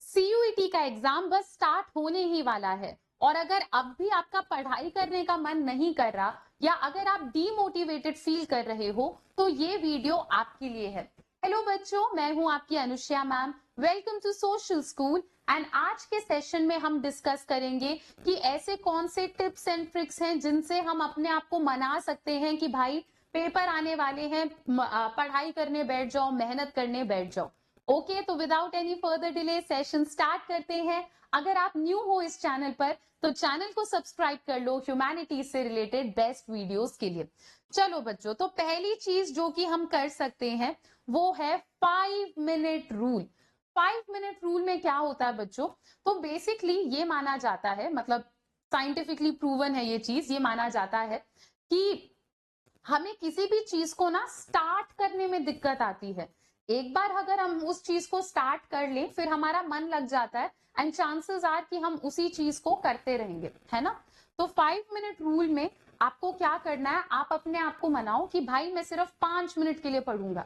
CUET का exam बस start होने ही वाला है और अगर अब भी आपका पढ़ाई करने का मन नहीं कर रहा या अगर आप डीमोटिवेटेड फील कर रहे हो तो ये वीडियो आपके लिए है। हेलो बच्चों, मैं हूं आपकी Anushya ma'am. Welcome to social school. And आज के सेशन में हम डिस्कस करेंगे कि ऐसे कौन से टिप्स एंड ट्रिक्स हैं जिनसे हम अपने आप को मना सकते हैं कि भाई पेपर आने वाले हैं, पढ़ाई करने बैठ जाओ, मेहनत करने बैठ जाओ। ओके, तो without any further delay session start करते हैं। अगर आप न्यू हो इस चैनल पर तो चैनल को सब्सक्राइब कर लो ह्यूमैनिटीज से रिलेटेड बेस्ट वीडियोस के लिए। चलो बच्चों, तो पहली चीज जो कि हम कर सकते हैं वो है 5 मिनट रूल। 5 मिनट रूल में क्या होता है बच्चों? तो बेसिकली ये माना जाता है, मतलब साइंटिफिकली प्रूवन है ये चीज, ये माना जाता है कि हमें किसी भी चीज को ना स्टार्ट करने में दिक्कत आती है। एक बार अगर हम उस चीज को स्टार्ट कर लें फिर हमारा मन लग जाता है एंड चांसेस आर कि हम उसी चीज को करते रहेंगे, है ना। तो 5 मिनट रूल में आपको क्या करना है, आप अपने आप को मनाओ कि भाई मैं सिर्फ 5 मिनट के लिए पढ़ूंगा।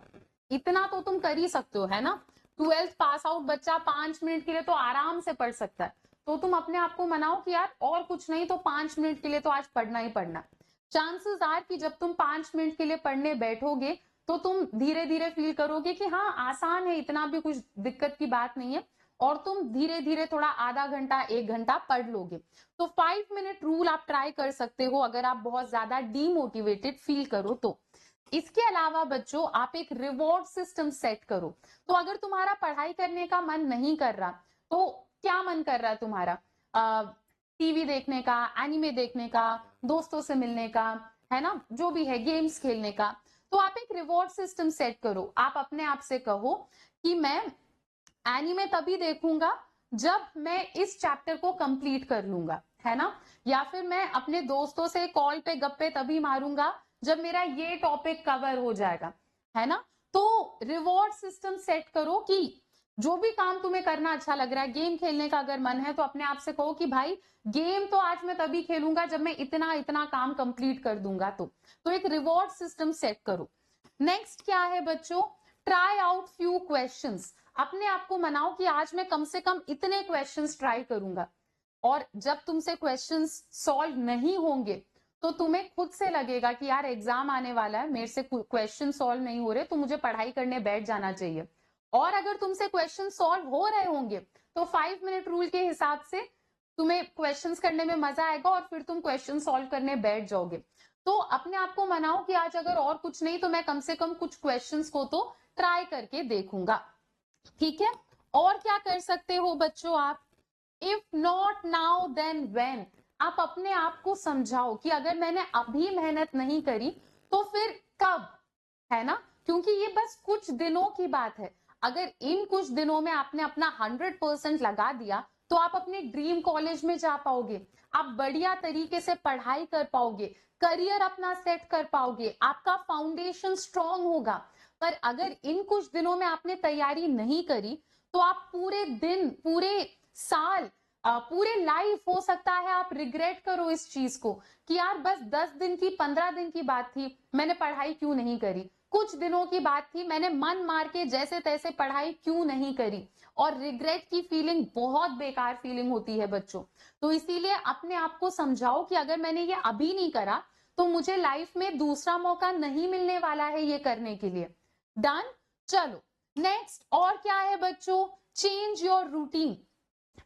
इतना तो तुम कर ही सकते हो, है ना। 12th पास आउट बच्चा 5 मिनट के लिए तो आराम से पढ़ सकता है। तो तुम अपने आप को मनाओ कि यार और कुछ नहीं तो 5 मिनट के लिए तो आज पढ़ना ही पढ़ना। चांसेस आर कि जब तुम 5 मिनट के लिए पढ़ने बैठोगे तो तुम धीरे धीरे फील करोगे कि हाँ आसान है, इतना भी कुछ दिक्कत की बात नहीं है, और तुम धीरे धीरे थोड़ा आधा घंटा 1 घंटा पढ़ लोगे। तो 5 मिनट रूल आप ट्राई कर सकते हो अगर आप बहुत ज्यादा डीमोटिवेटेड फील करो तो। इसके अलावा बच्चों आप एक रिवॉर्ड सिस्टम सेट करो। तो अगर तुम्हारा पढ़ाई करने का मन नहीं कर रहा तो क्या मन कर रहा है तुम्हारा? टीवी देखने का, एनिमे देखने का, दोस्तों से मिलने का, है ना, जो भी है, गेम्स खेलने का। तो आप एक रिवॉर्ड सिस्टम सेट करो। आप अपने आप से कहो कि मैं एनीमे तभी देखूंगा जब मैं इस चैप्टर को कंप्लीट कर लूंगा, है ना। या फिर मैं अपने दोस्तों से कॉल पे गप्पे तभी मारूंगा जब मेरा ये टॉपिक कवर हो जाएगा, है ना। तो रिवॉर्ड सिस्टम सेट करो कि जो भी काम तुम्हें करना अच्छा लग रहा है, गेम खेलने का अगर मन है तो अपने आप से कहो कि भाई गेम तो आज मैं तभी खेलूंगा जब मैं इतना इतना काम कंप्लीट कर दूंगा। तो एक रिवॉर्ड सिस्टम सेट करो। नेक्स्ट क्या है बच्चों? Try out few questions. अपने आप को मनाओ कि आज मैं कम से कम इतने क्वेश्चंस ट्राई करूंगा। और जब तुमसे क्वेश्चंस सॉल्व नहीं होंगे तो तुम्हें खुद से लगेगा कि यार एग्जाम आने वाला है, मेरे से क्वेश्चन सॉल्व नहीं हो रहे, तो मुझे पढ़ाई करने बैठ जाना चाहिए। और अगर तुमसे क्वेश्चन सॉल्व हो रहे होंगे तो 5 मिनट रूल के हिसाब से तुम्हें क्वेश्चंस करने में मजा आएगा और फिर तुम क्वेश्चन सॉल्व करने बैठ जाओगे। तो अपने आप को मनाओ कि आज अगर और कुछ नहीं तो मैं कम से कम कुछ क्वेश्चंस को तो ट्राई करके देखूंगा। ठीक है। और क्या कर सकते हो बच्चों आप? If not now then when. आप अपने आप को समझाओ कि अगर मैंने अभी मेहनत नहीं करी तो फिर कब, है ना। क्योंकि ये बस कुछ दिनों की बात है। अगर इन कुछ दिनों में आपने अपना 100% लगा दिया तो आप अपने ड्रीम कॉलेज में जा पाओगे, आप बढ़िया तरीके से पढ़ाई कर पाओगे, करियर अपना सेट कर पाओगे, आपका फाउंडेशन स्ट्रांग होगा। पर अगर इन कुछ दिनों में आपने तैयारी नहीं करी तो आप पूरे दिन, पूरे साल, पूरे लाइफ हो सकता है आप रिग्रेट करो इस चीज को कि यार बस 10 दिन की, 15 दिन की बात थी, मैंने पढ़ाई क्यों नहीं करी, कुछ दिनों की बात थी, मैंने मन मार के जैसे तैसे पढ़ाई क्यों नहीं करी। और रिग्रेट की फीलिंग बहुत बेकार फीलिंग होती है बच्चों। तो इसीलिए अपने आप को समझाओ कि अगर मैंने ये अभी नहीं करा तो मुझे लाइफ में दूसरा मौका नहीं मिलने वाला है ये करने के लिए। डन। चलो नेक्स्ट और क्या है बच्चों? Change your routine.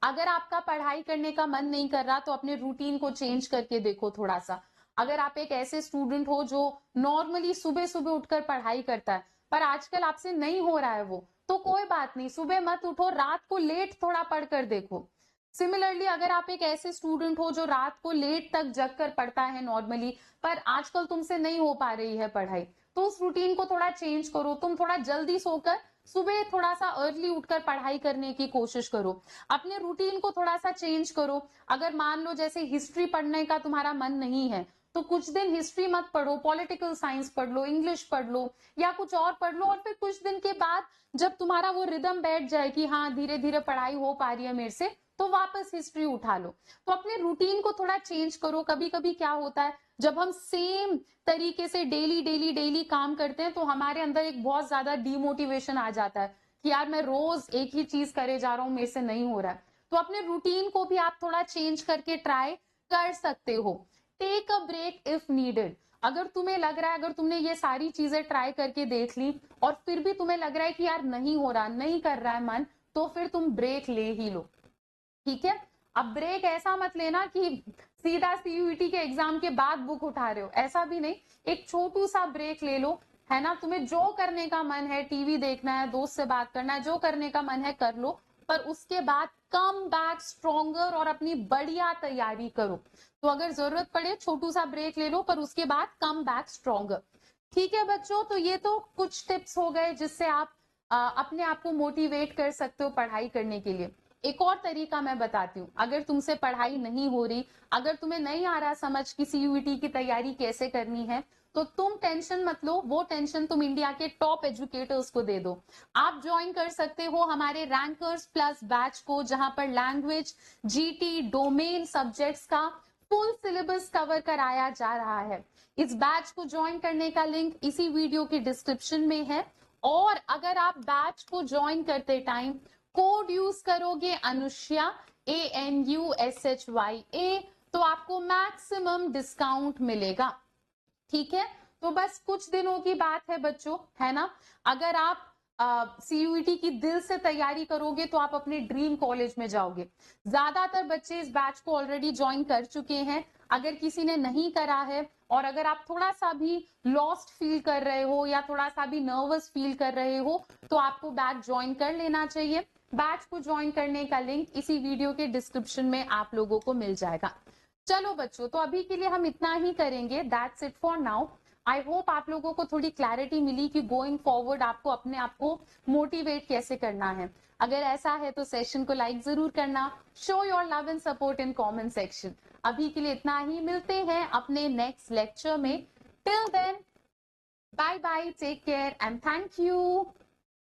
अगर आपका पढ़ाई करने का मन नहीं कर रहा तो अपने रूटीन को चेंज करके देखो थोड़ा सा। अगर आप एक ऐसे स्टूडेंट हो जो नॉर्मली सुबह सुबह उठकर पढ़ाई करता है पर आजकल आपसे नहीं हो रहा है वो, तो कोई बात नहीं, सुबह मत उठो, रात को लेट थोड़ा पढ़कर देखो। सिमिलरली अगर आप एक ऐसे स्टूडेंट हो जो रात को लेट तक जग कर पढ़ता है नॉर्मली, पर आजकल तुमसे नहीं हो पा रही है पढ़ाई, तो उस रूटीन को थोड़ा चेंज करो। तुम थोड़ा जल्दी सोकर सुबह थोड़ा सा अर्ली उठकर पढ़ाई करने की कोशिश करो। अपने रूटीन को थोड़ा सा चेंज करो। अगर मान लो जैसे हिस्ट्री पढ़ने का तुम्हारा मन नहीं है तो कुछ दिन हिस्ट्री मत पढ़ो, पॉलिटिकल साइंस पढ़ लो, इंग्लिश पढ़ लो या कुछ और पढ़ लो। और फिर कुछ दिन के बाद जब तुम्हारा वो रिदम बैठ जाए कि हाँ धीरे धीरे पढ़ाई हो पा रही है मेरे से, तो वापस हिस्ट्री उठा लो। तो अपने रूटीन को थोड़ा चेंज करो। कभी कभी क्या होता है, जब हम सेम तरीके से डेली डेली डेली काम करते हैं तो हमारे अंदर एक बहुत ज्यादा डिमोटिवेशन आ जाता है कि यार मैं रोज एक ही चीज करे जा रहा हूँ, मेरे से नहीं हो रहा है, तो अपने रूटीन को भी आप थोड़ा चेंज करके ट्राई कर सकते हो। Take a break if needed. अगर तुम्हें लग रहा है, अगर तुमने ये सारी चीजें ट्राई करके देख ली और फिर भी तुम्हें लग रहा है कि यार नहीं हो रहा, नहीं कर रहा है मन, तो फिर तुम ब्रेक ले ही लो, ठीक है। अब ब्रेक ऐसा मत लेना कि सीधा सीयूईटी के एग्जाम के बाद बुक उठा रहे हो, ऐसा भी नहीं। एक छोटू सा ब्रेक ले लो, है ना। तुम्हें जो करने का मन है, टीवी देखना है, दोस्त से बात करना है, जो करने का मन है कर लो, पर उसके बाद कम बैक स्ट्रोंगर और अपनी बढ़िया तैयारी करो। तो अगर जरूरत पड़े छोटू सा ब्रेक ले लो, पर उसके बाद कम बैक स्ट्रोंगर। ठीक है बच्चों, तो ये तो कुछ टिप्स हो गए जिससे आप अपने आप को मोटिवेट कर सकते हो पढ़ाई करने के लिए। एक और तरीका मैं बताती हूँ, अगर तुमसे पढ़ाई नहीं हो रही, अगर तुम्हें नहीं आ रहा समझ कि सीयूईटी की तैयारी कैसे करनी है, तो तुम टेंशन मत लो, वो टेंशन तुम इंडिया के टॉप एजुकेटर्स को दे दो। आप ज्वाइन कर सकते हो हमारे रैंकर्स प्लस बैच को, जहां पर लैंग्वेज, जीटी, डोमेन सब्जेक्ट्स का फुल सिलेबस कवर कराया जा रहा है। इस बैच को ज्वाइन करने का लिंक इसी वीडियो के डिस्क्रिप्शन में है। और अगर आप बैच को ज्वाइन करते टाइम कोड यूज करोगे अनुष्या, ANUSHYA, तो आपको मैक्सिमम डिस्काउंट मिलेगा, ठीक है। तो बस कुछ दिनों की बात है बच्चों, है ना। अगर आप सीयूईटी की दिल से तैयारी करोगे तो आप अपने ड्रीम कॉलेज में जाओगे। ज्यादातर बच्चे इस बैच को ऑलरेडी ज्वाइन कर चुके हैं। अगर किसी ने नहीं करा है और अगर आप थोड़ा सा भी लॉस्ट फील कर रहे हो या थोड़ा सा भी नर्वस फील कर रहे हो, तो आपको बैच ज्वाइन कर लेना चाहिए। बैच को ज्वाइन करने का लिंक इसी वीडियो के डिस्क्रिप्शन में आप लोगों को मिल जाएगा। चलो बच्चों, तो अभी के लिए हम इतना ही करेंगे। That's it for now. I hope आप लोगों को थोड़ी क्लैरिटी मिली कि गोइंग फॉरवर्ड आपको अपने आप को मोटिवेट कैसे करना है। अगर ऐसा है तो सेशन को लाइक जरूर करना, show your love and support in comment section. अभी के लिए इतना ही, मिलते हैं अपने नेक्स्ट लेक्चर में। Till then, bye bye, take care and thank you.